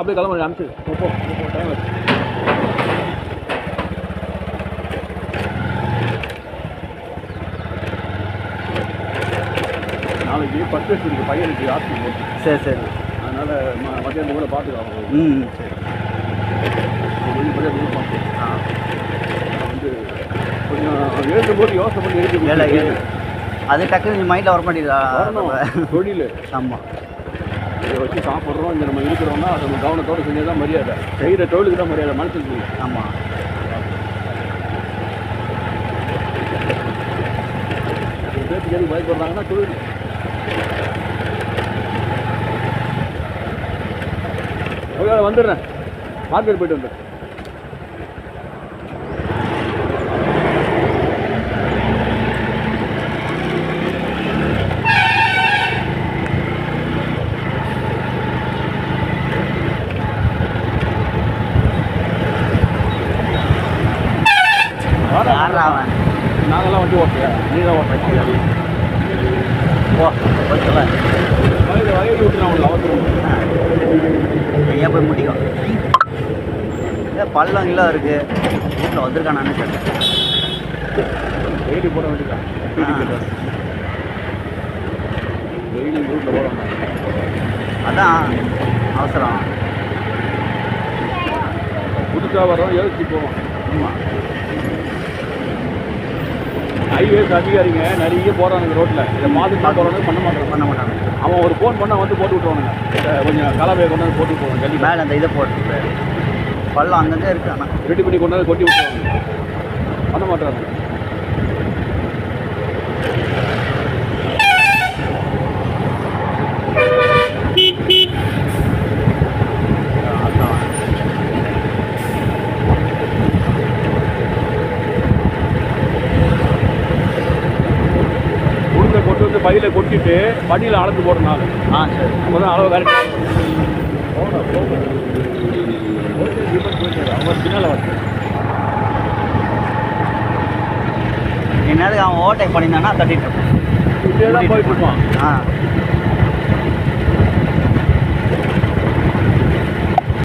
அப்படியே கிளம்பி அனுப்பிச்சு டைம் ஆச்சு. நாளைக்கு பர்ச்சேஸ் இருக்குது பையனுக்கு ஹாஸ்பிட்டல் போட்டு. சரி சரி. அதனால் மத்தியானம் கூட பார்த்துக்கலாம். சரி. கொஞ்சம் மதியம் பார்த்து வந்து கொஞ்சம் எழுதும்போது யோசனை பண்ணி எழுதி அது டக்குன்னு மைண்டில் வர மாட்டேங்குதா தொழில். ஆமாம். இதை வச்சு சாப்பிட்றோம் இங்கே நம்ம இருக்கிறோம்னா அதை நம்ம கவனத்தோடு செஞ்சது தான் மரியாதை. செய்கிற தொழிலுக்கு தான் மரியாதை மனசுக்கு. ஆமாம். பேருக்கு எதுவும் பயப்படுறாங்கன்னா தொழில். ஓகே வந்துடுறேன். மார்க்கெட் போய்ட்டு வந்துடுறேன். நாங்கள்லாம் வண்டி ஓட்டுறேன். நீ தான் ஓட்டுறேன். ஓகேவா வகையை விட்டு நான் உங்களுக்கு அவசரம் ஏன் போய் முட்டிக்கும். பள்ளம் கிலோ இருக்குது வீட்டில் வந்திருக்கானு கேட்டேன். டெய்லி போட வேண்டியதான். டெய்லி வீட்டில் போடணும். அதான் அவசரம். புதுசாக வரோம் யோசிச்சு போவோம். ஆமாம். ஹைவேஸ் அதிகாரிங்க நிறைய போகிறானுங்க ரோட்டில். இதை பார்த்து போகிறவங்க பண்ண மாட்டாங்க. அவன் ஒரு ஃபோன் பண்ணால் வந்து போட்டு விட்டுருவானுங்க. கொஞ்சம் கலவையை கொண்டு வந்து போட்டு போவாங்க. ஜல்லி மேலே அந்த இதை போட்டு பள்ளம் அங்கங்கே இருக்குது. ஆனால் ரெடி பண்ணி கொண்டு வந்து கொட்டி விட்டுருவாங்க. பண்ண மாட்டாங்க. கொண்டு வந்து பையில் கொட்டிட்டு வண்டியில் அளந்து போடுறனால சரி நம்ம தான் அளவு கரெக்டாக அவங்க பின்னால் வந்து என்னது அவன் ஓவர்டேக் பண்ணியிருந்தானா தட்டிட்டு இப்படியே தான் போயிட்டு இருப்பான்.